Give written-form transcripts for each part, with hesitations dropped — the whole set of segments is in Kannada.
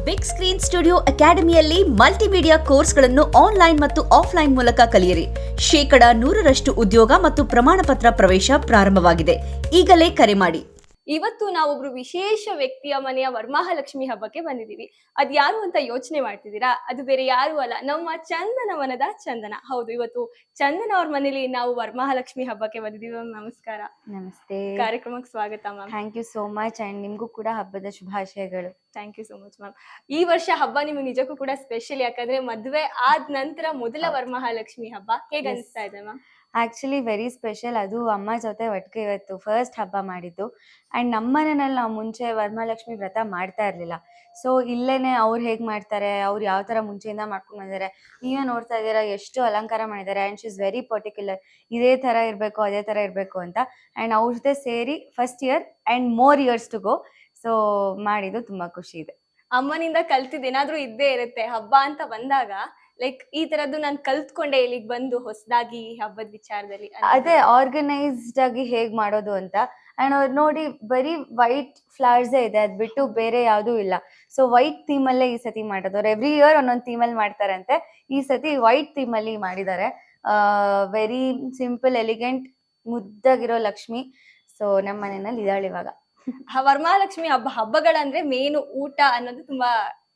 ಬಿಗ್ ಸ್ಕ್ರೀನ್ ಸ್ಟುಡಿಯೋ ಅಕಾಡೆಮಿಯಲ್ಲಿ ಮಲ್ಟಿಮೀಡಿಯಾ ಕೋರ್ಸ್ಗಳನ್ನು ಆನ್ಲೈನ್ ಮತ್ತು ಆಫ್ಲೈನ್ ಮೂಲಕ ಕಲಿಯಿರಿ. 100% ಉದ್ಯೋಗ ಮತ್ತು ಪ್ರಮಾಣ ಪತ್ರ ಪ್ರವೇಶ ಪ್ರಾರಂಭವಾಗಿದೆ. ಈಗಲೇ ಕರೆ ಮಾಡಿ. ಇವತ್ತು ನಾವೊಬ್ರು ವಿಶೇಷ ವ್ಯಕ್ತಿಯ ಮನೆಯ ವರಮಹಾಲಕ್ಷ್ಮಿ ಹಬ್ಬಕ್ಕೆ ಬಂದಿದ್ದೀವಿ. ಅದ್ ಯಾರು ಅಂತ ಯೋಚನೆ ಮಾಡ್ತಿದ್ದೀರಾ? ಅದು ಬೇರೆ ಯಾರು ಅಲ್ಲ, ನಮ್ಮ ಚಂದನವನದ ಚಂದನ. ಹೌದು, ಇವತ್ತು ಚಂದನ ಅವ್ರ ಮನೇಲಿ ನಾವು ವರಮಹಾಲಕ್ಷ್ಮಿ ಹಬ್ಬಕ್ಕೆ ಬಂದಿದ್ದೀವಿ. ಮ್ಯಾಮ್ ನಮಸ್ಕಾರ. ನಮಸ್ತೆ. ಕಾರ್ಯಕ್ರಮಕ್ಕೆ ಸ್ವಾಗತ ma'am. Thank you so much and ನಿಮ್ಗೂ ಕೂಡ ಹಬ್ಬದ ಶುಭಾಶಯಗಳು. Thank you so much ma'am. ಈ ವರ್ಷ ಹಬ್ಬ ನಿಮ್ಗೆ ನಿಜಕ್ಕೂ ಕೂಡ ಸ್ಪೆಷಲ್, ಯಾಕಂದ್ರೆ ಮದ್ವೆ ಆದ ನಂತರ ಮೊದಲ ವರಮಹಾಲಕ್ಷ್ಮಿ ಹಬ್ಬ. ಹೇಗೆ ಅನಿಸ್ತಾ ಇದೆ ಮ್ಯಾಮ್? Actually very special. ಅದು ಅಮ್ಮ ಜೊತೆ ಒಟ್ಟಿಗೆ ಇವತ್ತು ಫಸ್ಟ್ ಹಬ್ಬ ಮಾಡಿದ್ದು. ಅಂಡ್ ನಮ್ಮ ಮನೆಯಲ್ಲಿ ನಾವು ಮುಂಚೆ ವರಮಹಾಲಕ್ಷ್ಮಿ ವ್ರತ ಮಾಡ್ತಾ ಇರ್ಲಿಲ್ಲ. ಸೊ ಇಲ್ಲೇನೆ ಅವ್ರು ಹೇಗ್ ಮಾಡ್ತಾರೆ, ಅವ್ರು ಯಾವ ತರ ಮುಂಚೆಯಿಂದ ಮಾಡ್ಕೊಂಡು ಬಂದಿದ್ದಾರೆ, ನೀವೇ ನೋಡ್ತಾ ಇದ್ದೀರಾ ಎಷ್ಟು ಅಲಂಕಾರ ಮಾಡಿದ್ದಾರೆ. And she is very particular, ಇದೇ ತರ ಇರಬೇಕು ಅದೇ ತರ ಇರಬೇಕು ಅಂತ. ಅಂಡ್ ಅವ್ರ ಜೊತೆ ಸೇರಿ first year and more years to go. So ಮಾಡಿದ್ದು ತುಂಬಾ ಖುಷಿ ಇದೆ. ಅಮ್ಮನಿಂದ ಕಲ್ತಿದ್ದು ಏನಾದ್ರೂ ಇದ್ದೇ ಇರುತ್ತೆ ಹಬ್ಬ ಅಂತ ಬಂದಾಗ. ಲೈಕ್ ಈ ತರದ್ದು ನಾನು ಕಲ್ತ್ಕೊಂಡೆ ಇಲ್ಲಿಗೆ ಬಂದು ಹೊಸದಾಗಿ ಹಬ್ಬದ ವಿಚಾರದಲ್ಲಿ. ಅದೇ ಆರ್ಗನೈಸ್ಡ್ ಆಗಿ ಹೇಗ್ ಮಾಡೋದು ಅಂತ. ಅಂಡ್ ಅವ್ರು ನೋಡಿ ಬರೀ ವೈಟ್ ಫ್ಲವರ್ಸ್ ಇದೆ, ಅದ್ ಬಿಟ್ಟು ಬೇರೆ ಯಾವ್ದೂ ಇಲ್ಲ. ಸೊ ವೈಟ್ ಥೀಮ್ ಅಲ್ಲೇ ಈ ಸತಿ ಮಾಡೋದು. ಅವ್ರು ಎವ್ರಿ ಇಯರ್ ಒಂದೊಂದು ಥೀಮ್ ಅಲ್ಲಿ ಮಾಡ್ತಾರಂತೆ. ಈ ಸತಿ ವೈಟ್ ಥೀಮ್ ಅಲ್ಲಿ ಮಾಡಿದ್ದಾರೆ. ವೆರಿ ಸಿಂಪಲ್ ಎಲಿಗೆಂಟ್ ಮುದ್ದಾಗಿರೋ ಲಕ್ಷ್ಮಿ. ಸೊ ನಮ್ಮ ಮನೆಯಲ್ಲಿ ಇದ್ದಾಳೆ ಇವಾಗ. ವರಮಹಾಲಕ್ಷ್ಮಿ ಹಬ್ಬಗಳಂದ್ರೆ ಮೇನು ಊಟ ಅನ್ನೋದು ತುಂಬಾ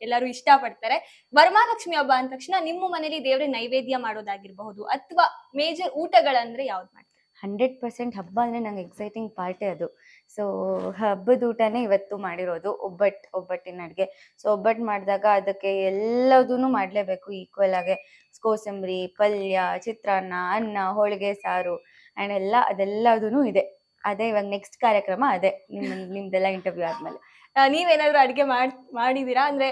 ಎಲ್ಲರೂ ಇಷ್ಟ ಪಡ್ತಾರೆ. ವರಮಹಾಲಕ್ಷ್ಮಿ ಹಬ್ಬ ಅಂದ ತಕ್ಷಣ ನಿಮ್ಮ ಮನೇಲಿ ದೇವ್ರ ನೈವೇದ್ಯ ಮಾಡೋದಾಗಿರ್ಬಹುದು ಅಥವಾ ಮೇಜರ್ ಊಟಗಳಂದ್ರೆ ಯಾವ್ದು ಮಾಡ್ತಾರೆ? 100% ಹಬ್ಬ ಅಂದ್ರೆ ನಂಗೆ ಎಕ್ಸೈಟಿಂಗ್ ಪಾರ್ಟೇ ಅದು. ಸೊ ಹಬ್ಬದ ಊಟನೇ ಇವತ್ತು ಮಾಡಿರೋದು ಒಬ್ಬಟ್ಟಿನ ಅಡ್ಗೆ. ಸೊ ಒಬ್ಬಟ್ಟು ಮಾಡಿದಾಗ ಅದಕ್ಕೆ ಎಲ್ಲದೂ ಮಾಡ್ಲೇಬೇಕು ಈಕ್ವಲ್ ಆಗಿ. ಕೋಸಂಬರಿ, ಪಲ್ಯ, ಚಿತ್ರಾನ್ನ, ಅನ್ನ, ಹೋಳಿಗೆ, ಸಾರು ಅಂಡ್ ಅದೆಲ್ಲದೂ ಇದೆ. ಅದೇ ಇವಾಗ ನೆಕ್ಸ್ಟ್ ಕಾರ್ಯಕ್ರಮ ಅದೇ ನಿಮ್ದೆಲ್ಲ ಇಂಟರ್ವ್ಯೂ ಆದ್ಮೇಲೆ. ನೀವೇನಾದ್ರೂ ಅಡ್ಗೆ ಮಾಡಿದೀರಾ? ಅಂದ್ರೆ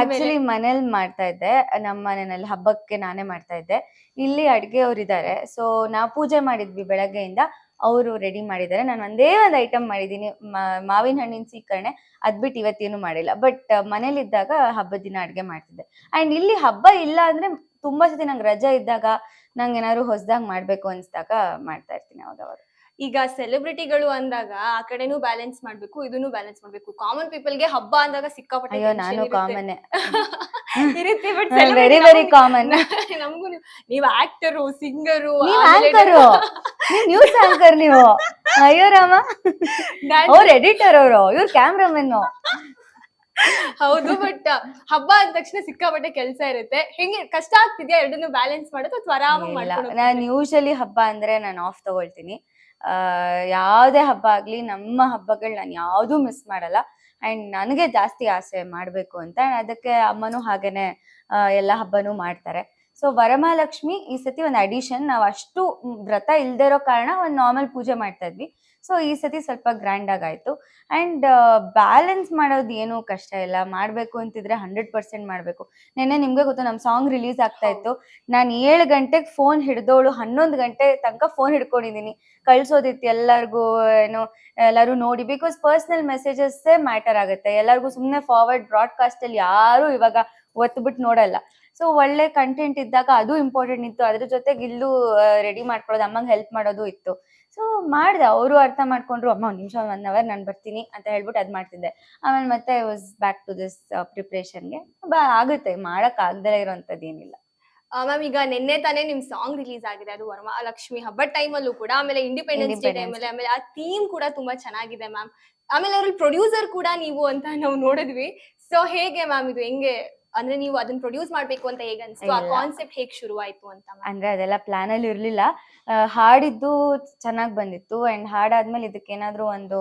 ಆಕ್ಚುಲಿ ಮನೇಲಿ ಮಾಡ್ತಾ ಇದ್ದೆ. ನಮ್ಮ ಮನೆಯಲ್ಲಿ ಹಬ್ಬಕ್ಕೆ ನಾನೇ ಮಾಡ್ತಾ ಇದ್ದೆ. ಇಲ್ಲಿ ಅಡ್ಗೆ ಅವ್ರು ಇದ್ದಾರೆ. ಸೊ ನಾವು ಪೂಜೆ ಮಾಡಿದ್ವಿ ಬೆಳಗ್ಗೆಯಿಂದ, ಅವರು ರೆಡಿ ಮಾಡಿದ್ದಾರೆ. ನಾನು ಒಂದೇ ಒಂದು ಐಟಮ್ ಮಾಡಿದೀನಿ, ಮಾವಿನ ಹಣ್ಣಿನ ಸೀಕರಣೆ. ಅದ್ಬಿಟ್ಟು ಇವತ್ತೇನು ಮಾಡಿಲ್ಲ. ಬಟ್ ಮನೇಲಿದ್ದಾಗ ಹಬ್ಬದ ದಿನ ಅಡ್ಗೆ ಮಾಡ್ತಿದ್ದೆ. ಅಂಡ್ ಇಲ್ಲಿ ಹಬ್ಬ ಇಲ್ಲ ಅಂದ್ರೆ ತುಂಬಾ ಸತಿ ನಂಗೆ ರಜೆ ಇದ್ದಾಗ, ನಂಗೆ ಏನಾದ್ರು ಹೊಸದಾಗಿ ಮಾಡ್ಬೇಕು ಅನ್ಸ್ದಾಗ ಮಾಡ್ತಾ ಇರ್ತೀನಿ ಅವಾಗ. ಈಗ ಸೆಲೆಬ್ರಿಟಿಗಳು ಅಂದಾಗ ಆ ಕಡೆನೂ ಬ್ಯಾಲೆನ್ಸ್ ಮಾಡ್ಬೇಕು, ಇದನ್ನು ಬ್ಯಾಲೆನ್ಸ್ ಮಾಡ್ಬೇಕು. ಕಾಮನ್ ಪೀಪಲ್ಗೆ ಹಬ್ಬ ಅಂದಾಗ ಸಿಕ್ಕಾಪಟ್ಟೆ ಅಯ್ಯೋ ನಾನು ಕಾಮನ್ ಇರುತ್ತೆ. But very very common. ನಮಗೂ ನೀವ್ ಆಕ್ಟರು, ಸಿಂಗರು, ನ್ಯೂಸ್ ಆಂಕರ್ ನೀವು. ಅಯ್ಯೋ ರಾಮ, ಅವ್ರ ಎಡಿಟರ್ ಅವರು, ಇವ್ರ ಕ್ಯಾಮ್ರಾಮನ್. ಹೌದು, ಬಟ್ ಹಬ್ಬ ಅಂದ ತಕ್ಷಣ ಸಿಕ್ಕಾಪಟ್ಟೆ ಕೆಲಸ ಇರುತ್ತೆ. ಹೆಂಗೆ ಕಷ್ಟ ಆಗ್ತಿದ್ಯಾ ಎರಡನ್ನು ಬ್ಯಾಲೆನ್ಸ್ ಮಾಡೋದು ಅಥವಾ ಆರಾಮಾಗಿ ಮಾಡ್ಕೊಂಡು? ನಾನು ಯೂಶಲಿ ಹಬ್ಬ ಅಂದ್ರೆ ನಾನು ಆಫ್ ತಗೊಳ್ತೀನಿ. ಯಾವುದೇ ಹಬ್ಬ ಆಗ್ಲಿ, ನಮ್ಮ ಹಬ್ಬಗಳು ನಾನು ಯಾವ್ದೂ ಮಿಸ್ ಮಾಡಲ್ಲ. ಅಂಡ್ ನನಗೆ ಜಾಸ್ತಿ ಆಸೆ ಮಾಡ್ಬೇಕು ಅಂತ. ಅದಕ್ಕೆ ಅಮ್ಮನೂ ಹಾಗೇನೆ ಎಲ್ಲ ಹಬ್ಬನೂ ಮಾಡ್ತಾರೆ. ಸೊ ವರಮಹಾಲಕ್ಷ್ಮಿ ಈ ಸತಿ ಒಂದು ಅಡಿಷನ್. ನಾವು ಅಷ್ಟು ವ್ರತ ಇಲ್ದೇ ಇರೋ ಕಾರಣ ಒಂದು ನಾರ್ಮಲ್ ಪೂಜೆ ಮಾಡ್ತಾ ಇದ್ವಿ. ಸೊ ಈ ಸತಿ ಸ್ವಲ್ಪ ಗ್ರ್ಯಾಂಡ್ ಆಗಾಯ್ತು. ಅಂಡ್ ಬ್ಯಾಲೆನ್ಸ್ ಮಾಡೋದು ಏನೂ ಕಷ್ಟ ಇಲ್ಲ. ಮಾಡ್ಬೇಕು ಅಂತಿದ್ರೆ 100% ಮಾಡ್ಬೇಕು. ನೆನ್ನೆ ನಿಮ್ಗೆ ಗೊತ್ತು, ನಮ್ ಸಾಂಗ್ ರಿಲೀಸ್ ಆಗ್ತಾ ಇತ್ತು. ನಾನು 7 ಗಂಟೆಗೆ ಫೋನ್ ಹಿಡ್ದೋಳು 11 ಗಂಟೆ ತನಕ ಫೋನ್ ಹಿಡ್ಕೊಂಡಿದೀನಿ. ಕಳ್ಸೋದಿತ್ತು ಎಲ್ಲರಿಗೂ, ಎಲ್ಲರೂ ನೋಡಿ. ಬಿಕಾಸ್ ಪರ್ಸನಲ್ ಮೆಸೇಜಸ್ ಮ್ಯಾಟರ್ ಆಗುತ್ತೆ ಎಲ್ಲರಿಗೂ. ಸುಮ್ಮನೆ ಫಾರ್ವರ್ಡ್ ಬ್ರಾಡ್ಕಾಸ್ಟ್ ಅಲ್ಲಿ ಯಾರು ಇವಾಗ ಒತ್ಬಿಟ್ಟು ನೋಡಲ್ಲ. ಸೊ ಒಳ್ಳೆ ಕಂಟೆಂಟ್ ಇದ್ದಾಗ ಅದು ಇಂಪಾರ್ಟೆಂಟ್ ಇತ್ತು. ಅದ್ರ ಜೊತೆಗೆ ಇಲ್ಲೂ ರೆಡಿ ಮಾಡ್ಕೊಳ್ಳೋದು, ಅಮ್ಮಂಗೆ ಹೆಲ್ಪ್ ಮಾಡೋದು ಇತ್ತು. ಸೊ ಮಾಡ್ದೆ. ಅವರು ಅರ್ಥ ಮಾಡ್ಕೊಂಡ್ರು, ಅಮ್ಮ 1 ನಿಮಿಷ 1 ಅವರ್ ನಾನು ಬರ್ತೀನಿ ಅಂತ ಹೇಳ್ಬಿಟ್ಟು ಅದ್ ಮಾಡ್ತಿದ್ದೆ. ಆಮೇಲೆ ಮತ್ತೆ I was back to this ಪ್ರಿಪ್ರೇಷನ್ಗೆ. ಆಗುತ್ತೆ, ಮಾಡಕ್ ಆಗದೇ ಇರೋಂಥದ್ದು ಏನಿಲ್ಲ. ಮ್ಯಾಮ್, ಈಗ ನಿನ್ನೆ ತಾನೇ ನಿಮ್ ಸಾಂಗ್ ರಿಲೀಸ್ ಆಗಿದೆ, ಅದು ವರಮಹಾಲಕ್ಷ್ಮಿ ಹಬ್ಬದ ಟೈಮಲ್ಲೂ ಕೂಡ. ಆಮೇಲೆ ಇಂಡಿಪೆಂಡೆನ್ಸ್ ಡೇ ಟೈಮಲ್ಲಿ, ಆಮೇಲೆ ಆ ಥೀಮ್ ಕೂಡ ತುಂಬಾ ಚೆನ್ನಾಗಿದೆ ಮ್ಯಾಮ್. ಆಮೇಲೆ ಅದ್ರಲ್ಲಿ ಪ್ರೊಡ್ಯೂಸರ್ ಕೂಡ ನೀವು ಅಂತ ನಾವು ನೋಡಿದ್ವಿ. ಸೊ ಹೇಗೆ ಮ್ಯಾಮ್ ಇದು? ಹೆಂಗೆ ಅಂದ್ರೆ ನೀವು ಅದನ್ನ ಪ್ರೊಡ್ಯೂಸ್ ಮಾಡ್ಬೇಕು ಅಂತ ಹೇಗೆ ಅನ್ಸ್ತು? ಆ ಕಾನ್ಸೆಪ್ಟ್ ಹೇಗೆ ಶುರುವಾಯ್ತು ಅಂತ? ಅಂದ್ರೆ ಅದೆಲ್ಲ ಪ್ಲಾನ್ ಅಲ್ಲಿ ಇರ್ಲಿಲ್ಲ. ಹಾಡಿದ್ದು ಚೆನ್ನಾಗ್ ಬಂದಿತ್ತು. ಅಂಡ್ ಹಾಡಾದ್ಮೇಲೆ ಇದಕ್ಕೆ ಏನಾದ್ರು ಒಂದು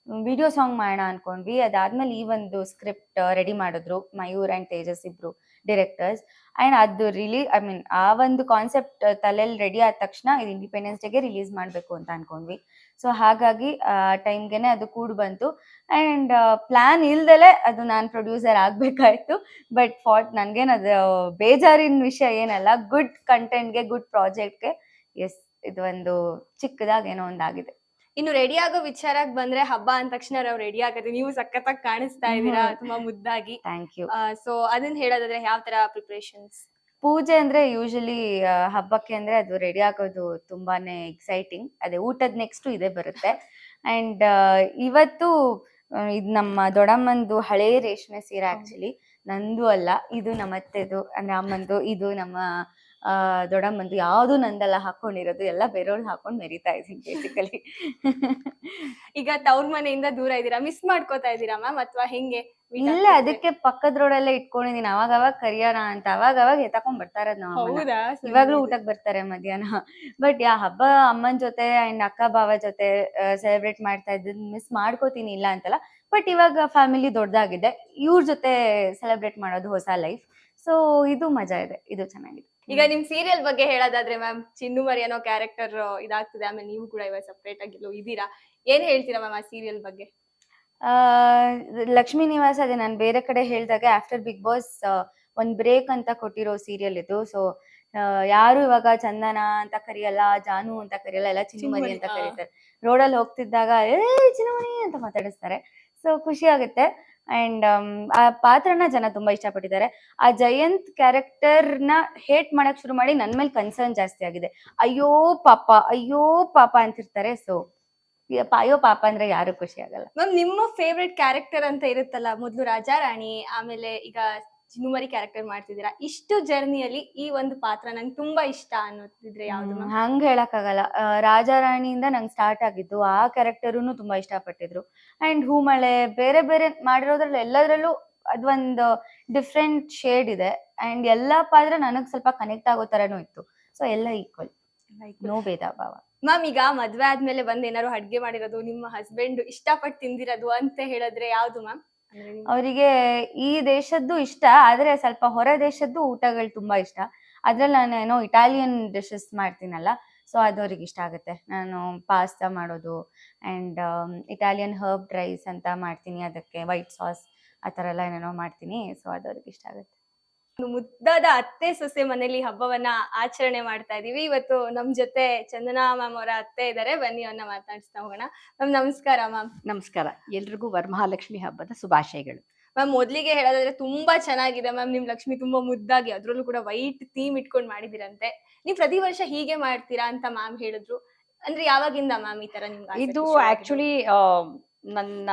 ವಿಡಿಯೋ ಸಾಂಗ್ ಮಾಡೋಣ ಅನ್ಕೊಂಡ್ವಿ. ಅದಾದ್ಮೇಲೆ ಈ ಒಂದು ಸ್ಕ್ರಿಪ್ಟ್ ರೆಡಿ ಮಾಡಿದ್ರು ಮಯೂರ್ ಅಂಡ್ ತೇಜಸ್, ಇಬ್ರು ಡೈರೆಕ್ಟರ್ಸ್. ಅಂಡ್ ಅದು ಆ ಒಂದು ಕಾನ್ಸೆಪ್ಟ್ ತಲೆಯಲ್ಲಿ ರೆಡಿ ಆದ ತಕ್ಷಣ ಇದು ಇಂಡಿಪೆಂಡೆನ್ಸ್ ಡೇಗೆ ರಿಲೀಸ್ ಮಾಡ್ಬೇಕು ಅಂತ ಅನ್ಕೊಂಡ್ವಿ. ಸೊ ಹಾಗಾಗಿ ಟೈಮ್ಗೆನೆ ಅದು ಕೂಡ ಬಂತು. ಅಂಡ್ ಪ್ಲಾನ್ ಇಲ್ದಲೆ ಅದು ನಾನು ಪ್ರೊಡ್ಯೂಸರ್ ಆಗ್ಬೇಕಾಯ್ತು. ಬಟ್ ನನ್ಗೇನದು ಬೇಜಾರಿನ ವಿಷಯ ಏನಲ್ಲ. ಗುಡ್ ಕಂಟೆಂಟ್ಗೆ, ಗುಡ್ ಪ್ರಾಜೆಕ್ಟ್ಗೆ ಎಸ್, ಇದು ಒಂದು ಚಿಕ್ಕದಾಗಿ ಏನೋ ಒಂದಾಗಿದೆ. ಇನ್ನು ರೆಡಿ ಆಗೋ ವಿಚಾರಕ್ಕೆ ಬಂದ್ರೆ, ಹಬ್ಬ ಅಂದ ತಕ್ಷಣ ನಾವು ರೆಡಿ ಆಗುತ್ತೆ. ನೀವು ಸಖತ್ತಾಗಿ ಕಾಣಿಸ್ತಾ ಇದ್ದೀರಾ, ತುಂಬಾ ಮುದ್ದಾಗಿ. Thank you. ಸೊ ಅದನ್ನ ಹೇಳೋದಾದ್ರೆ ಯಾವ ತರ ಪ್ರಿಪರೇಷನ್ಸ್? ಪೂಜೆ ಅಂದ್ರೆ ಯೂಶಲಿ ಹಬ್ಬಕ್ಕೆ ಅಂದ್ರೆ ಅದು ರೆಡಿ ಆಗೋದು ತುಂಬಾನೇ ಎಕ್ಸೈಟಿಂಗ್. ಅದೇ ಊಟದ ನೆಕ್ಸ್ಟ್ ಇದೇ ಬರುತ್ತೆ. ಅಂಡ್ ಇವತ್ತು ಇದು ನಮ್ಮ ದೊಡ್ಡಮ್ಮಂದು ಹಳೇ ರೇಷ್ಮೆ ಸೀರೆ ಆಕ್ಚುಲಿ, ನಂದು ಅಲ್ಲ, ಇದು ನಮ್ಮ ಅತ್ತೆದು ಅಂದ್ರೆ ಅಮ್ಮಂದು, ಇದು ನಮ್ಮ ದೊಡ್ಡಮ್ಮಂದು. ಯಾವ್ದು ನಂದೆಲ್ಲ ಹಾಕೊಂಡಿರೋದು, ಎಲ್ಲ ಬೇರೆಯವ್ರು ಹಾಕೊಂಡ್ ಮೆರಿತಾ ಇದೀನಿ ಬೇಸಿಕಲಿ. ಈಗ ತವ್ರ ಮನೆಯಿಂದ ದೂರ ಇದ್ದೀರಾ, ಮಿಸ್ ಮಾಡ್ಕೋತಾ ಇದ್ದೀರಾ ಮ್ಯಾಮ್ ಅಥವಾ ಹೆಂಗೆ? ಇಲ್ಲ, ಅದಕ್ಕೆ ಪಕ್ಕದ ರೋಡಲ್ಲೇ ಇಟ್ಕೊಂಡಿದೀನಿ. ಅವಾಗ ಕರಿಯೋಣ ಅಂತ, ಅವಾಗ ಎತ್ತಾಕೊಂಡ್ ಬರ್ತಾ ಇರೋದ್ ನಾವು. ಹೌದಾ? ಇವಾಗ್ಲೂ ಊಟಕ್ ಬರ್ತಾರೆ ಮಧ್ಯಾಹ್ನ. ಬಟ್ ಹಬ್ಬ ಅಮ್ಮನ್ ಜೊತೆ ಅಂಡ್ ಅಕ್ಕ ಬಾವ ಜೊತೆ ಸೆಲೆಬ್ರೇಟ್ ಮಾಡ್ತಾ ಇದ್ದದ್ ಮಿಸ್ ಮಾಡ್ಕೋತೀನಿ, ಇಲ್ಲ ಅಂತಲ್ಲ. ಬಟ್ ಇವಾಗ ಫ್ಯಾಮಿಲಿ ದೊಡ್ಡದಾಗಿದೆ, ಇವ್ರ ಜೊತೆ ಸೆಲೆಬ್ರೇಟ್ ಮಾಡೋದು ಹೊಸ ಲೈಫ್. ಸೊ ಇದು ಮಜಾ ಇದೆ, ಇದು ಚೆನ್ನಾಗಿದೆ. ಈಗ ನಿಮ್ ಸೀರಿಯಲ್ ಬಗ್ಗೆ ಹೇಳೋದಾದ್ರೆ ಮ್ಯಾಮ್, ಚಿನ್ನು ಮರಿ ಅನ್ನೋ ಕ್ಯಾರೆಕ್ಟರ್ ಇದಾಗ್ತದೆ, ಆಮೇಲೆ ನೀವು ಕೂಡ ಇವಾಗ ಸಪ್ರೇಟ್ ಆಗಿ ಇದೀರಾ. ಏನ್ ಹೇಳ್ತೀರಾ ಮ್ಯಾಮ್ ಆ ಸೀರಿಯಲ್ ಬಗ್ಗೆ? ಲಕ್ಷ್ಮೀ ನಿವಾಸ ಅದೇ ನಾನು ಬೇರೆ ಕಡೆ ಹೇಳ್ದಾಗ ಆಫ್ಟರ್ ಬಿಗ್ ಬಾಸ್ ಒಂದ್ ಬ್ರೇಕ್ ಅಂತ ಕೊಟ್ಟಿರೋ ಸೀರಿಯಲ್ ಇದು. ಸೊ ಯಾರು ಇವಾಗ ಚಂದನ ಅಂತ ಕರಿಯಲ್ಲ, ಜಾನು ಅಂತ ಕರಿಯಲ್ಲ, ಎಲ್ಲ ಚಿನ್ನುಮರಿ ಅಂತ ಕರೀತಾರೆ. ರೋಡಲ್ಲಿ ಹೋಗ್ತಿದ್ದಾಗ ಚಿನ್ನುಮರಿ ಅಂತ ಮಾತಾಡಿಸ್ತಾರೆ. ಸೊ ಖುಷಿ ಆಗುತ್ತೆ. ಅಂಡ್ ಆ ಪಾತ್ರನ ಜನ ತುಂಬಾ ಇಷ್ಟಪಟ್ಟಿದ್ದಾರೆ. ಆ ಜಯಂತ್ ಕ್ಯಾರೆಕ್ಟರ್ ನ ಹೇಟ್ ಮಾಡಕ್ ಶುರು ಮಾಡಿ ನನ್ ಮೇಲೆ ಕನ್ಸರ್ನ್ ಜಾಸ್ತಿ ಆಗಿದೆ. ಅಯ್ಯೋ ಪಾಪ ಅಂತಿರ್ತಾರೆ. ಸೊ ಅಯ್ಯೋ ಪಾಪ ಅಂದ್ರೆ ಯಾರು ಖುಷಿ ಆಗಲ್ಲ. ಮ್ಯಾಮ್, ನಿಮ್ಮ ಫೇವ್ರೆಟ್ ಕ್ಯಾರೆಕ್ಟರ್ ಅಂತ ಇರುತ್ತಲ್ಲ, ಮೊದ್ಲು ರಾಜಾ ರಾಣಿ, ಆಮೇಲೆ ಈಗ ಚಿನ್ನುಮರಿ ಕ್ಯಾರೆಕ್ಟರ್ ಮಾಡ್ತಿದ್ದೀರಾ. ಇಷ್ಟು ಜರ್ನಿಯಲ್ಲಿ ಈ ಒಂದು ಪಾತ್ರ ನಂಗೆ ತುಂಬಾ ಇಷ್ಟ ಅನ್ನೋದಿದ್ರೆ ಯಾವ್ದು ಮ್ಯಾಮ್? ಹಂಗ ಹೇಳಕ್ ಆಗಲ್ಲ. ರಾಜಾ ರಾಣಿಯಿಂದ ನಂಗೆ ಸ್ಟಾರ್ಟ್ ಆಗಿದ್ದು, ಆ ಕ್ಯಾರೆಕ್ಟರುನು ತುಂಬಾ ಇಷ್ಟಪಟ್ಟಿದ್ರು. ಅಂಡ್ ಹೂಮಳೆ ಬೇರೆ ಬೇರೆ ಮಾಡಿರೋದ್ರಲ್ಲಿ ಎಲ್ಲದ್ರಲ್ಲೂ ಅದೊಂದು ಡಿಫ್ರೆಂಟ್ ಶೇಡ್ ಇದೆ. ಅಂಡ್ ಎಲ್ಲಾ ಪಾತ್ರ ನನಗ್ ಸ್ವಲ್ಪ ಕನೆಕ್ಟ್ ಆಗೋ ತರನು ಇತ್ತು. ಸೊ ಎಲ್ಲ ಈಕ್ವಲ್, ನೋ ಭೇದ ಭಾವ. ಮ್ಯಾಮ್, ಈಗ ಮದ್ವೆ ಆದ್ಮೇಲೆ ಬಂದ್ ಏನಾದ್ರು ಅಡ್ಗೆ ಮಾಡಿರೋದು, ನಿಮ್ಮ ಹಸ್ಬೆಂಡ್ ಇಷ್ಟಪಟ್ಟು ತಿಂದಿರೋದು ಅಂತ ಹೇಳಿದ್ರೆ ಯಾವ್ದು ಮ್ಯಾಮ್? ಅವರಿಗೆ ಈ ದೇಶದ್ದು ಇಷ್ಟ, ಆದ್ರೆ ಸ್ವಲ್ಪ ಹೊರ ದೇಶದ್ದು ಊಟಗಳು ತುಂಬಾ ಇಷ್ಟ. ಅದ್ರಲ್ಲಿ ನಾನೇನೋ ಇಟಾಲಿಯನ್ ಡಿಶಸ್ ಮಾಡ್ತೀನಲ್ಲ, ಸೊ ಅದು ಅವ್ರಿಗೆ ಇಷ್ಟ ಆಗುತ್ತೆ. ನಾನು ಪಾಸ್ತಾ ಮಾಡೋದು ಅಂಡ್ ಇಟಾಲಿಯನ್ ಹರ್ಬ್ ರೈಸ್ ಅಂತ ಮಾಡ್ತೀನಿ, ಅದಕ್ಕೆ ವೈಟ್ ಸಾಸ್ ಆ ಥರ ಎಲ್ಲ ಏನೇನೋ ಮಾಡ್ತೀನಿ. ಸೊ ಅದು ಅವ್ರಿಗೆ ಇಷ್ಟ ಆಗುತ್ತೆ. ಒಂದು ಮುದ್ದಾದ ಅತ್ತೆ ಸೊಸೆ ಮನೇಲಿ ಹಬ್ಬವನ್ನ ಆಚರಣೆ ಮಾಡ್ತಾ ಇದೀವಿ. ಇವತ್ತು ನಮ್ ಜೊತೆ ಚಂದನಾ ಮ್ಯಾಮ್ ಅವರ ಅತ್ತೆ ಇದಾರೆ, ಬನ್ನಿ ಅವ್ರನ್ನ ಮಾತಾಡಿಸ್ತಾ ಹೋಗೋಣ. ಮ್ಯಾಮ್ ನಮಸ್ಕಾರ. ಮ್ಯಾಮ್ ನಮಸ್ಕಾರ, ಎಲ್ರಿಗೂ ವರಮಹಾಲಕ್ಷ್ಮಿ ಹಬ್ಬದ ಶುಭಾಶಯಗಳು. ಮ್ಯಾಮ್, ಮೊದ್ಲಿಗೆ ಹೇಳೋದಾದ್ರೆ ತುಂಬಾ ಚೆನ್ನಾಗಿದೆ ಮ್ಯಾಮ್. ನಿಮ್ ಲಕ್ಷ್ಮಿ ತುಂಬಾ ಮುದ್ದಾಗಿ, ಅದ್ರಲ್ಲೂ ಕೂಡ ವೈಟ್ ಥೀಮ್ ಇಟ್ಕೊಂಡ್ ಮಾಡಿದಿರಂತೆ. ನೀವ್ ಪ್ರತಿ ವರ್ಷ ಹೀಗೆ ಮಾಡ್ತೀರಾ ಅಂತ ಮ್ಯಾಮ್ ಹೇಳಿದ್ರು. ಅಂದ್ರೆ ಯಾವಾಗಿಂದ ಮ್ಯಾಮ್ ಈ ತರ ನಿಮ್ಗೆ ಇದು ಆಕ್ಚುಲಿ ನನ್ನ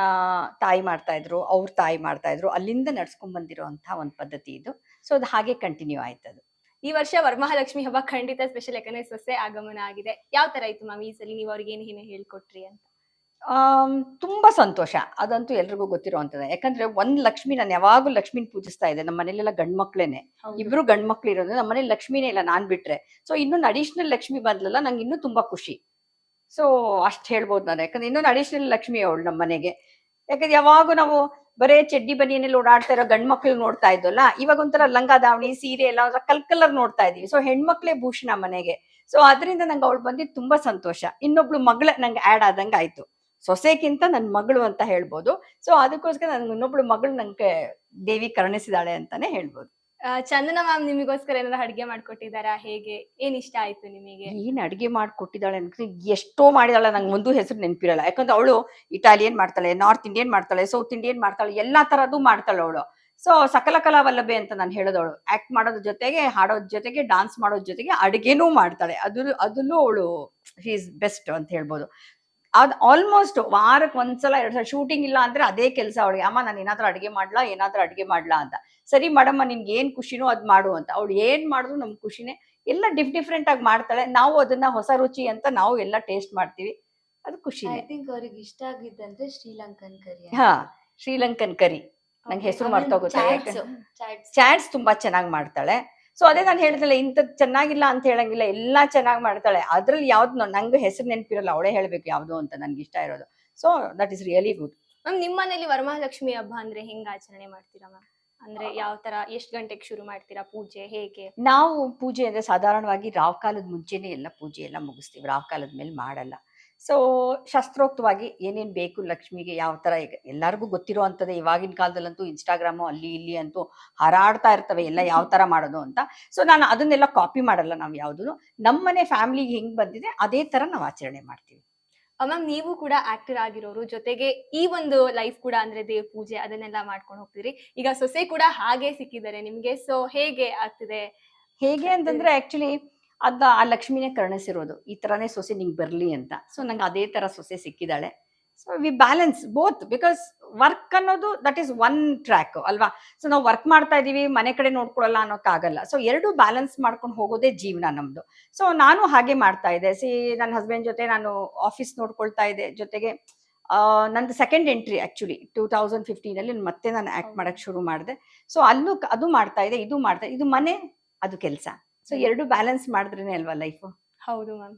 ತಾಯಿ ಮಾಡ್ತಾ ಇದ್ರು, ಅವ್ರ ತಾಯಿ ಮಾಡ್ತಾ ಇದ್ರು, ಅಲ್ಲಿಂದ ನಡ್ಸ್ಕೊಂಡ್ ಬಂದಿರುವಂತಹ ಒಂದು ಪದ್ಧತಿ ಇದು. ಸೊ ಅದು ಹಾಗೆ ಕಂಟಿನ್ಯೂ ಆಯ್ತದು. ಈ ವರ್ಷ ವರಮಹಾಲಕ್ಷ್ಮಿ ಹಬ್ಬ ಖಂಡಿತ ಸ್ಪೆಷಲ್, ಯಾಕಂದ್ರೆ ಸೊಸೆ ಆಗಮನ ಆಗಿದೆ. ಯಾವ ತರ ಇತ್ತು ಮ್ಯಾಮ್ ಈ ಸಲ? ನೀವು ಅವ್ರಿಗೆ ಏನೇನು ಹೇಳ್ಕೊಟ್ರಿ ಅಂತ? ತುಂಬಾ ಸಂತೋಷ, ಅದಂತೂ ಎಲ್ರಿಗೂ ಗೊತ್ತಿರುವಂತದ್ದು. ಯಾಕಂದ್ರೆ ಒಂದ್ ಲಕ್ಷ್ಮಿ, ನಾನು ಯಾವಾಗೂ ಲಕ್ಷ್ಮಿನ ಪೂಜಿಸ್ತಾ ಇದ್ದೆ. ನಮ್ಮ ಮನೇಲೆಲ್ಲ ಗಂಡ್ ಮಕ್ಳೇನೆ, ಇಬ್ರು ಗಂಡ್ ಮಕ್ಳು ಇರೋದು. ನಮ್ಮ ಮನೇಲಿ ಲಕ್ಷ್ಮಿನೇ ಇಲ್ಲ ನಾನ್ ಬಿಟ್ರೆ. ಸೊ ಇನ್ನೊಂದು ಅಡಿಷನಲ್ ಲಕ್ಷ್ಮಿ ಬಂದ್ಲಲ್ಲ, ನಂಗೆ ಇನ್ನೂ ತುಂಬಾ ಖುಷಿ. ಸೊ ಅಷ್ಟ್ ಹೇಳ್ಬೋದು ನಾನು. ಯಾಕಂದ್ರೆ ಇನ್ನೊಂದು ಅಡಿಷನಲ್ ಲಕ್ಷ್ಮಿ ಅವಳು ನಮ್ಮ ಮನೆಗೆ. ಯಾಕಂದ್ರೆ ಯಾವಾಗೂ ನಾವು ಬರೇ ಚಡ್ಡಿ ಬನಿಯಲ್ಲಿ ಓಡಾಡ್ತಾ ಇರೋ ಗಂಡ್ ಮಕ್ಳು ನೋಡ್ತಾ ಇದ್ವಲ್ಲ, ಇವಾಗ ಒಂಥರ ಲಂಗ ದಾವಣಿ ಸೀರೆ ಎಲ್ಲ ಕಲರ್ ನೋಡ್ತಾ ಇದೀವಿ. ಸೊ ಹೆಣ್ಮಕ್ಳೇ ಭೂಷಣ ಮನೆಗೆ. ಸೊ ಅದರಿಂದ ನಂಗೆ ಅವಳು ಬಂದಿದ್ದು ತುಂಬಾ ಸಂತೋಷ. ಇನ್ನೊಬ್ಳು ಮಗಳ ನಂಗೆ ಆಡ್ ಆದಂಗ ಆಯ್ತು. ಸೊಸೆಗಿಂತ ನನ್ ಮಗಳು ಅಂತ ಹೇಳ್ಬೋದು. ಸೊ ಅದಕ್ಕೋಸ್ಕರ ನನ್ಗೆ ಇನ್ನೊಬ್ಳು ಮಗಳು ನಂಗೆ ದೇವಿ ಕರುಣಿಸಿದಾಳೆ ಅಂತಾನೆ ಹೇಳ್ಬೋದು. ಚಂದನಾ ಮ್ಯಾಮ್ ನಿಮಗೋಸ್ಕರ ಏನಾದ್ರು ಅಡ್ಗೆ ಮಾಡ್ಕೊಟ್ಟಿದಾರಾ? ಹೇಗೆ, ಏನ್ ಇಷ್ಟ ಆಯ್ತು ನಿಮಗೆ? ಏನ್ ಅಡ್ಗೆ ಮಾಡ್ಕೊಟ್ಟಿದ್ದಾಳೆ ಅಂದ್ರೆ ಎಷ್ಟೋ ಮಾಡಿದಾಳೆ, ನಂಗೆ ಒಂದು ಹೆಸರು ನೆನಪಿರಲ್ಲ. ಯಾಕಂದ್ರೆ ಅವಳು ಇಟಾಲಿಯನ್ ಮಾಡ್ತಾಳೆ, ನಾರ್ತ್ ಇಂಡಿಯನ್ ಮಾಡ್ತಾಳೆ, ಸೌತ್ ಇಂಡಿಯನ್ ಮಾಡ್ತಾಳೆ, ಎಲ್ಲಾ ತರದ್ದು ಮಾಡ್ತಾಳೆ ಅವಳು. ಸೊ ಸಕಲ ಕಲಾವಲ್ಲಭೆ ಅಂತ ನಾನು ಹೇಳೋದವಳು. ಆಕ್ಟ್ ಮಾಡೋದ್ರ ಜೊತೆಗೆ, ಹಾಡೋದ್ ಜೊತೆಗೆ, ಡಾನ್ಸ್ ಮಾಡೋದ್ ಜೊತೆಗೆ ಅಡ್ಗೆನೂ ಮಾಡ್ತಾಳೆ. ಅದಲ್ಲೂ ಅವಳು ಈಸ್ ಬೆಸ್ಟ್ ಅಂತ ಹೇಳ್ಬೋದು. ಅದ್ ಆಲ್ಮೋಸ್ಟ್ ವಾರಕ್ಕೆ ಒಂದ್ಸಲ 2 ಸಲ ಶೂಟಿಂಗ್ ಇಲ್ಲ ಅಂದ್ರೆ ಅದೇ ಕೆಲಸ ಅವಳಿಗೆ. ಅಮ್ಮ ನಾನು ಏನಾದ್ರೂ ಅಡ್ಗೆ ಮಾಡ್ಲಾ ಅಂತ. ಸರಿ ಮಾಡಮ್ಮ, ನಿನ್ಗೆ ಏನ್ ಖುಷಿನೋ ಅದ್ ಮಾಡು ಅಂತ. ಅವಳು ಏನ್ ಮಾಡಿದ್ರು ನಮ್ಗೆ ಖುಷಿನೇ. ಎಲ್ಲ ಡಿಫ್ರೆಂಟ್ ಆಗಿ ಮಾಡ್ತಾಳೆ. ನಾವು ಅದನ್ನ ಹೊಸ ರುಚಿ ಅಂತ ನಾವು ಎಲ್ಲ ಟೇಸ್ಟ್ ಮಾಡ್ತೀವಿ. ಅದು ಖುಷಿ. ಐ ಥಿಂಕ್ ಅವ್ರಿಗೆ ಇಷ್ಟ ಆಗಿದ್ದಂದ್ರೆ ಶ್ರೀಲಂಕನ್ ಕರಿ. ಶ್ರೀಲಂಕನ್ ಕರಿ ನಂಗೆ ಹೆಸರು ಮರ್ತೋಗುತ್ತೆ. ಚಾಟ್ಸ್ ತುಂಬಾ ಚೆನ್ನಾಗಿ ಮಾಡ್ತಾಳೆ. ಸೊ ಅದೇ ನಾನು ಹೇಳಿದ್ನಲ್ಲ, ಇಂಥದ್ದು ಚೆನ್ನಾಗಿಲ್ಲ ಅಂತ ಹೇಳಂಗಿಲ್ಲ, ಎಲ್ಲಾ ಚೆನ್ನಾಗಿ ಮಾಡ್ತಾಳೆ. ಅದ್ರಲ್ಲಿ ಯಾವ್ದು ನಂಗೆ ಹೆಸರು ನೆನಪಿರಲ್ಲ, ಅವಳೇ ಹೇಳ್ಬೇಕು ಯಾವ್ದು ಅಂತ ನನ್ಗೆ ಇಷ್ಟ ಇರೋದು. So that is really good. Ma'am, ನಿಮ್ಮ ಮನೇಲಿ ವರಮಹಾಲಕ್ಷ್ಮಿ ಹಬ್ಬ ಅಂದ್ರೆ ಹೆಂಗ್ ಆಚರಣೆ ಮಾಡ್ತೀರಾ ಮ್ಯಾಮ್? ಅಂದ್ರೆ ಯಾವ ತರ, ಎಷ್ಟ್ ಗಂಟೆಗೆ ಶುರು ಮಾಡ್ತೀರಾ ಪೂಜೆ, ಹೇಗೆ? ನಾವು ಪೂಜೆ ಅಂದ್ರೆ ಸಾಧಾರಣವಾಗಿ ರಾವ್ ಕಾಲದ ಮುಂಚೆನೆ ಎಲ್ಲ ಪೂಜೆ ಎಲ್ಲ ಮುಗಿಸ್ತೀವಿ. ರಾವ್ ಕಾಲದ ಮೇಲೆ ಮಾಡಲ್ಲ. ಸೊ ಶಾಸ್ತ್ರೋಕ್ತವಾಗಿ ಏನೇನ್ ಬೇಕು ಲಕ್ಷ್ಮಿಗೆ, ಯಾವ ತರ, ಈಗ ಎಲ್ಲರಿಗೂ ಗೊತ್ತಿರುವಂತದ್ದೇ. ಇವಾಗಿನ ಕಾಲದಲ್ಲಂತೂ ಇನ್ಸ್ಟಾಗ್ರಾಮು ಅಲ್ಲಿ ಇಲ್ಲಿ ಅಂತೂ ಹಾರಾಡ್ತಾ ಇರ್ತವೆ ಎಲ್ಲ ಯಾವ ತರ ಮಾಡೋದು ಅಂತ. ಸೊ ನಾನು ಅದನ್ನೆಲ್ಲ ಕಾಪಿ ಮಾಡಲ್ಲ. ನಾವು ಯಾವ್ದು ನಮ್ಮನೆ ಫ್ಯಾಮಿಲಿಗೆ ಹೆಂಗ್ ಬಂದಿದೆ ಅದೇ ತರ ನಾವು ಆಚರಣೆ ಮಾಡ್ತೀವಿ. ಮ್ಯಾಮ್, ನೀವು ಕೂಡ ಆಕ್ಟರ್ ಆಗಿರೋರು, ಜೊತೆಗೆ ಈ ಒಂದು ಲೈಫ್ ಕೂಡ ಅಂದ್ರೆ ದೇವ್ ಪೂಜೆ ಅದನ್ನೆಲ್ಲ ಮಾಡ್ಕೊಂಡು ಹೋಗ್ತೀರಿ. ಈಗ ಸೊಸೆ ಕೂಡ ಹಾಗೆ ಸಿಕ್ಕಿದ್ದಾರೆ ನಿಮ್ಗೆ. ಸೊ ಹೇಗೆ ಆಗ್ತಿದೆ? ಹೇಗೆ ಅಂತಂದ್ರೆ ಆಕ್ಚುಲಿ ಆ ಲಕ್ಷ್ಮಿನೇ ಕರುಣಿಸಿರೋದು. ಈ ತರಾನೇ ಸೊಸೆ ನಿಂಗೆ ಬರ್ಲಿ ಅಂತ. ಸೊ ನಂಗೆ ಅದೇ ತರ ಸೊಸೆ ಸಿಕ್ಕಿದಾಳೆ. So we balance both, because work ಅನ್ನೋದು ದಟ್ ಈಸ್ ಒನ್ ಟ್ರ್ಯಾಕ್ ಅಲ್ವಾ. ಸೊ ನಾವು ವರ್ಕ್ ಮಾಡ್ತಾ ಇದೀವಿ, ಮನೆ ಕಡೆ ನೋಡ್ಕೊಳಲ್ಲ ಅನ್ನೋಕ್ಕಾಗಲ್ಲ. ಸೊ ಎರಡು ಬ್ಯಾಲೆನ್ಸ್ ಮಾಡ್ಕೊಂಡು ಹೋಗೋದೇ ಜೀವನ ನಮ್ದು. ಸೊ ನಾನು ಹಾಗೆ ಮಾಡ್ತಾ ಇದ್ದೆ. ನನ್ನ ಹಸ್ಬೆಂಡ್ ಜೊತೆ ನಾನು ಆಫೀಸ್ ನೋಡ್ಕೊಳ್ತಾ ಇದ್ದೆ, ಜೊತೆಗೆ ನಂದು ಸೆಕೆಂಡ್ ಎಂಟ್ರಿ ಆಕ್ಚುಲಿ 2015 ಮತ್ತೆ ನಾನು ಆಕ್ಟ್ ಮಾಡಕ್ ಶುರು ಮಾಡಿದೆ. ಸೊ ಅಲ್ಲೂ ಅದು ಮಾಡ್ತಾ ಇದೆ, ಇದು ಮಾಡ್ತಾ ಇದು ಮನೆ, ಅದು ಕೆಲಸ. ಸೊ ಎರಡು ಬ್ಯಾಲೆನ್ಸ್ ಮಾಡಿದ್ರೇನೆ ಅಲ್ವಾ ಲೈಫ್. ಹೌದು ಮ್ಯಾಮ್.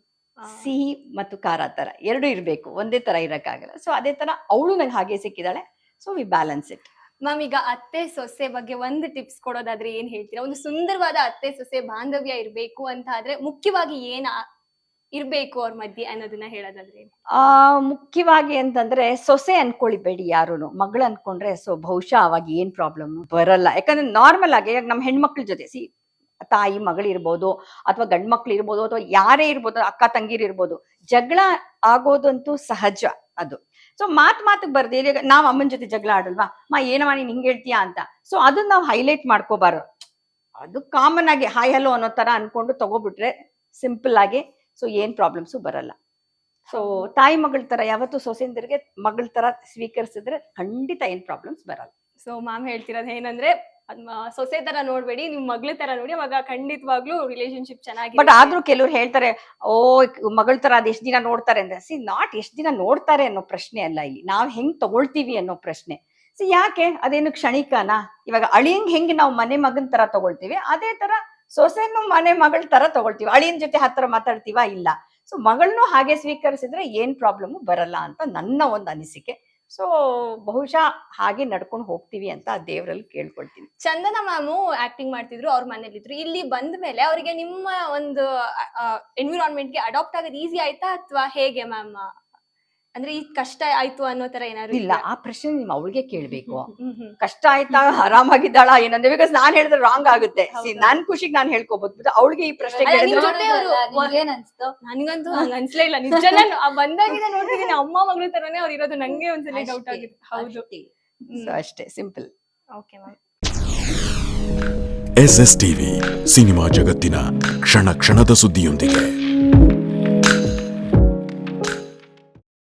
ಸಿಹಿ ಮತ್ತು ಖಾರ ತರ ಎರಡು ಇರಬೇಕು, ಒಂದೇ ತರ ಇರಕ್ಕಾಗಲ್ಲ. ಸೊ ಅದೇ ತರ ಅವಳು ನಂಗೆ ಹಾಗೆ ಸಿಕ್ಕಿದಾಳೆ. So we balance it. Ma'am, ಈಗ ಅತ್ತೆ ಸೊಸೆ ಬಗ್ಗೆ ಒಂದು ಟಿಪ್ಸ್ ಕೊಡೋದಾದ್ರೆ ಏನ್ ಹೇಳ್ತೀರಾ? ಒಂದು ಸುಂದರವಾದ ಅತ್ತೆ ಸೊಸೆ ಬಾಂಧವ್ಯ ಇರ್ಬೇಕು ಅಂತ ಆದ್ರೆ ಮುಖ್ಯವಾಗಿ ಏನ್ ಇರ್ಬೇಕು ಅವ್ರ ಮಧ್ಯೆ ಅನ್ನೋದನ್ನ ಹೇಳೋದಾದ್ರೆ? ಮುಖ್ಯವಾಗಿ ಅಂತಂದ್ರೆ ಸೊಸೆ ಅನ್ಕೊಳಿಬೇಡಿ ಯಾರುನು, ಮಗಳು ಅನ್ಕೊಂಡ್ರೆ ಸೊ ಬಹುಶಃ ಅವಾಗ ಏನ್ ಪ್ರಾಬ್ಲಮ್ ಬರಲ್ಲ. ಯಾಕಂದ್ರೆ ನಾರ್ಮಲ್ ಆಗಿ ನಮ್ಮ ಹೆಣ್ಮಕ್ಳ ಜೊತೆ ತಾಯಿ ಮಗಳಿರ್ಬೋದು ಅಥವಾ ಗಂಡ್ ಮಕ್ಳು ಇರ್ಬೋದು ಅಥವಾ ಯಾರೇ ಇರ್ಬೋದು, ಅಕ್ಕ ತಂಗಿರ್ ಇರ್ಬೋದು, ಜಗಳ ಆಗೋದಂತೂ ಸಹಜ ಅದು. ಸೊ ಮಾತಿಗೆ ಬರ್ದೆ ನಾವ್ ಅಮ್ಮನ ಜೊತೆ ಜಗಳ ಆಡಲ್ವಾ, ಏನಮ್ಮ ನೀನ್ ಹಿಂಗ್ ಹೇಳ್ತೀಯಾ ಅಂತ. ಸೊ ಅದನ್ನ ನಾವು ಹೈಲೈಟ್ ಮಾಡ್ಕೋಬಾರ್ದು. ಅದು ಕಾಮನ್ ಆಗಿ ಹಾಯ್ ಹಲೋ ಅನ್ನೋ ತರ ಅನ್ಕೊಂಡು ತಗೋಬಿಟ್ರೆ ಸಿಂಪಲ್ ಆಗಿ ಸೊ ಏನ್ ಪ್ರಾಬ್ಲಮ್ಸು ಬರಲ್ಲ. ಸೊ ತಾಯಿ ಮಗಳ ತರ ಯಾವತ್ತು ಸೊಸೆಂದರಿಗೆ ಮಗಳ ತರ ಸ್ವೀಕರಿಸಿದ್ರೆ ಖಂಡಿತ ಏನ್ ಪ್ರಾಬ್ಲಮ್ಸ್ ಬರಲ್ಲ. ಸೊ ಮ್ಯಾಮ್ ಹೇಳ್ತಿರೋದು ಏನಂದ್ರೆ ಸೊಸೆ ತರ ನೋಡ್ಬೇಡಿ, ನಿಮ್ ಮಗಳ ತರ ನೋಡಿ, ಅವಾಗ ಖಂಡಿತವಾಗ್ಲೂ ರಿಲೇಶನ್ಶಿಪ್ ಚೆನ್ನಾಗಿ. ಬಟ್ ಆದ್ರೂ ಕೆಲವ್ರು ಹೇಳ್ತಾರೆ, ಓ ಮಗಳ ತರ ಅದ್ ಎಷ್ಟ್ ದಿನ ನೋಡ್ತಾರೆ ಅಂತ. ನಾಟ್ ಎಷ್ಟ್ ದಿನ ನೋಡ್ತಾರೆ ಅನ್ನೋ ಪ್ರಶ್ನೆ ಅಲ್ಲ ಇಲ್ಲಿ, ನಾವ್ ಹೆಂಗ್ ತಗೊಳ್ತೀವಿ ಅನ್ನೋ ಪ್ರಶ್ನೆ. ಯಾಕೆ ಅದೇನು ಕ್ಷಣಿಕನಾ? ಇವಾಗ ಅಳಿಯಂಗ್ ಹೆಂಗ್ ನಾವು ಮನೆ ಮಗನ್ ತರ ತಗೊಳ್ತೀವಿ, ಅದೇ ತರ ಸೊಸೆನು ಮನೆ ಮಗಳ ತರ ತಗೊಳ್ತೀವಿ. ಅಳಿಯನ್ ಜೊತೆ ಹತ್ರ ಮಾತಾಡ್ತೀವ? ಇಲ್ಲ. ಸೊ ಮಗಳನ್ನೂ ಹಾಗೆ ಸ್ವೀಕರಿಸಿದ್ರೆ ಏನ್ ಪ್ರಾಬ್ಲಮ್ ಬರಲ್ಲ ಅಂತ ನನ್ನ ಒಂದು ಅನಿಸಿಕೆ. ಸೊ ಬಹುಶಃ ಹಾಗೆ ನಡ್ಕೊಂಡು ಹೋಗ್ತೀವಿ ಅಂತ ದೇವರಲ್ಲಿ ಕೇಳ್ಕೊಳ್ತೀನಿ. ಚಂದನ ಮ್ಯಾಮು ಆಕ್ಟಿಂಗ್ ಮಾಡ್ತಿದ್ರು, ಅವ್ರ ಮನೇಲಿದ್ರು. ಇಲ್ಲಿ ಬಂದ ಮೇಲೆ ಅವರಿಗೆ ನಿಮ್ಮ ಒಂದು ಎನ್ವಿರಾನ್ಮೆಂಟ್ ಗೆ ಅಡಾಪ್ಟ್ ಆಗೋದು ಈಸಿ ಆಯ್ತಾ ಅಥವಾ ಹೇಗೆ ಮ್ಯಾಮ್? ಅಂದ್ರೆ ಈ ಕಷ್ಟ ಆಯ್ತು ಅನ್ನೋ ತರ ಏನಾದ್ರು? ಇಲ್ಲ, ಆ ಪ್ರಶ್ನೆ ನಿಮ್ ಅವಳಿಗೆ ಕೇಳ್ಬೇಕು. ಕಷ್ಟ ಆಯ್ತಾ, ಆರಾಮಾಗಿದ್ದಾಳ ಏನಂದ್ರೆ, ಬಿಕಾಸ್ ನಾನ್ ಹೇಳಿದ್ರೆ ರಾಂಗ್ ಆಗುತ್ತೆ. ನನ್ ಖುಷಿಗೆ ನಾನ್ ಹೇಳ್ಕೊಬಹುದು, ಅವಳಿಗೆ ಈ ಪ್ರಶ್ನೆ ಏನ್ ಅನ್ಸ್ತು? ನನ್ಗಂತೂ ಹಂಗ ಅನ್ಸ್ಲೇ ಇಲ್ಲ. ನಿಜನ ಬಂದಾಗಿದೆ ನೋಡ್ತಿದ್ದೀನಿ, ಅಮ್ಮ ಮಗಳ ತರನೇ ಅವ್ರು ಇರೋದು. ನಂಗೆ ಒಂದ್ಸಲ ಡೌಟ್ ಆಗಿದೆ. ಹೌದು, ಅಷ್ಟೇ simple. Okay ma'am. SS TV cinema ಜಗತ್ತಿನ ಕ್ಷಣ ಕ್ಷಣದ ಸುದ್ದಿಯೊಂದಿಗೆ.